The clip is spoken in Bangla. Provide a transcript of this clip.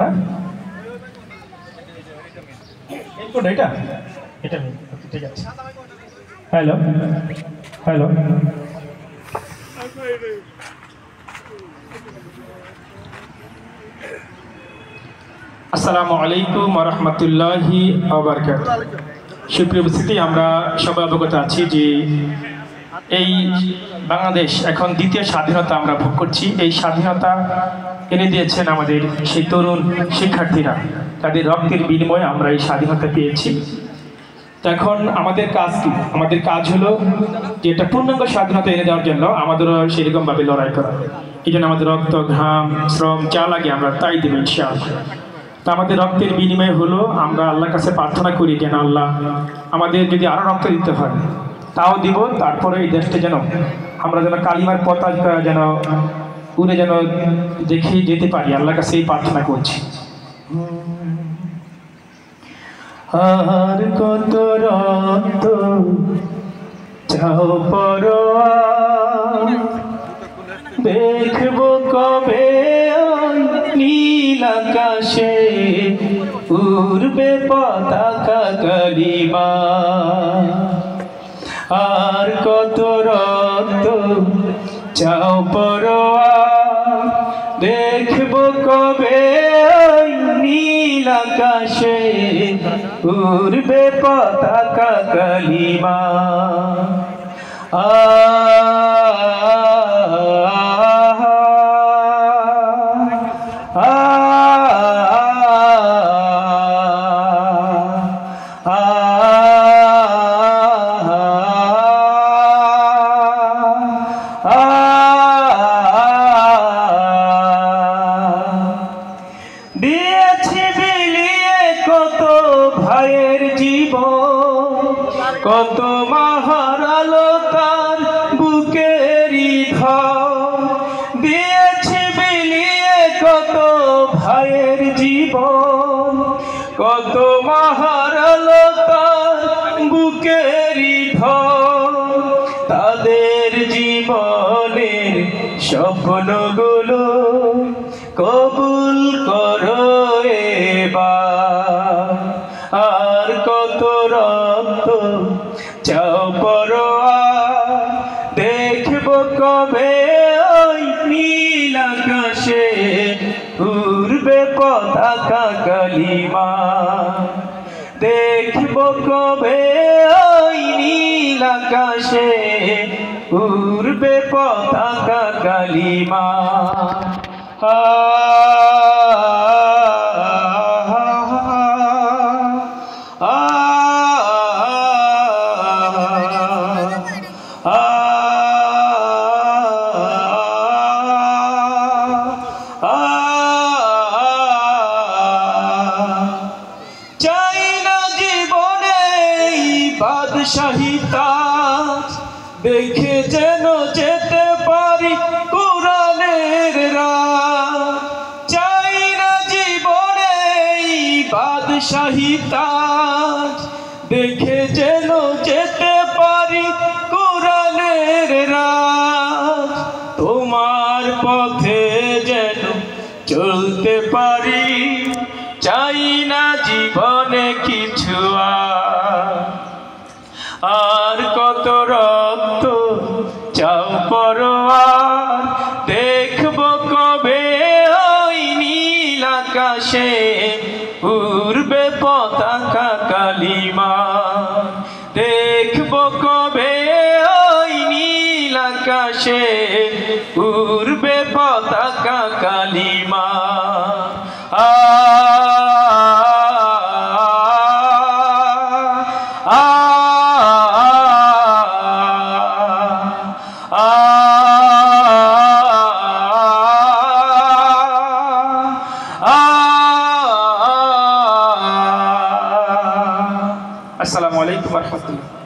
না এই কোনটা এটা এটা ঠিক আছে হ্যালো হ্যালো আসসালামু আলাইকুম ওয়া রাহমাতুল্লাহি ওয়া বারাকাতুহু। সুপ্রিয় উপস্থিতি, আমরা সবাই অবগত আছি যে এই বাংলাদেশ এখন দ্বিতীয় স্বাধীনতা আমরা ভোগ করছি। এই স্বাধীনতা এনে দিয়েছেন আমাদের সেই তরুণ শিক্ষার্থীরা, তাদের রক্তের বিনিময়ে আমরা এই স্বাধীনতা পেয়েছি। তো এখন আমাদের কাজ কি? আমাদের কাজ হলো যে এটা পূর্ণাঙ্গ স্বাধীনতা এনে দেওয়ার জন্য আমাদেরও সেরকমভাবে লড়াই করা। এই জন্য আমাদের রক্ত, ঘাম, শ্রম যা লাগে আমরা তাই দেব ইনশাআল্লাহ। তো আমাদের রক্তের বিনিময় হলো আমরা আল্লাহর কাছে প্রার্থনা করি যেন আল্লাহ আমাদের যদি আরও রক্ত দিতে হয় তাও দিব, তারপরে এই দেশটা যেন আমরা যেন কালিমার পতাকা যেন উড়ে যেন দেখে যেতে পারি, আল্লাহর কাছে এই প্রার্থনা করছি। আর কত রক্ত চাও পরোয়া, দেখবো কবে নীল আকাশে উড়বে পতাকা কালিমা। আর কত রক্ত চাও পরোয়া, দেখবো কবে নীল আকাশে উড়বে পতাকা কালিমা। দিয়েছি বিলিয়ে কত ভাইয়ের জীবন, কত মহারালো তার বুকেরই ধন। দিয়েছি বিলিয়ে কত ভাইয়ের জীবন, কত মহারালো তার বুকেরই ধন। তাদের জীবনের স্বপ্নগুলো কবুল করো এবার। আর কত রক্ত চাও পরোয়া, দেখবো কবে ওই নীল আকাশে উড়বে পতাকা কালিমা। দেখবো কবে ওই নীল আকাশে উড়বে পতাকা কালিমা। চাই না জীবনে বাদশাহী তাজ, দেখে যেন যেতে পারি কোরআনের রাত। চাই না জীবনে বাদশাহী তাজ, দেখে যেন যেতে পারি কোরআনের রাত। তোমার পথে যেন চলতে পারি, চাই না জীবনে কিছু আর কত রক্ত চাও পরোয়া, দেখবো কবে ওই নীল আকাশে উড়বে পতাকা কালিমা। দেখবো কবে ওই নীল আকাশে উড়বে পতাকা কালিমা। আসসালামু আলাইকুম ওয়া রাহমাতুল্লাহ।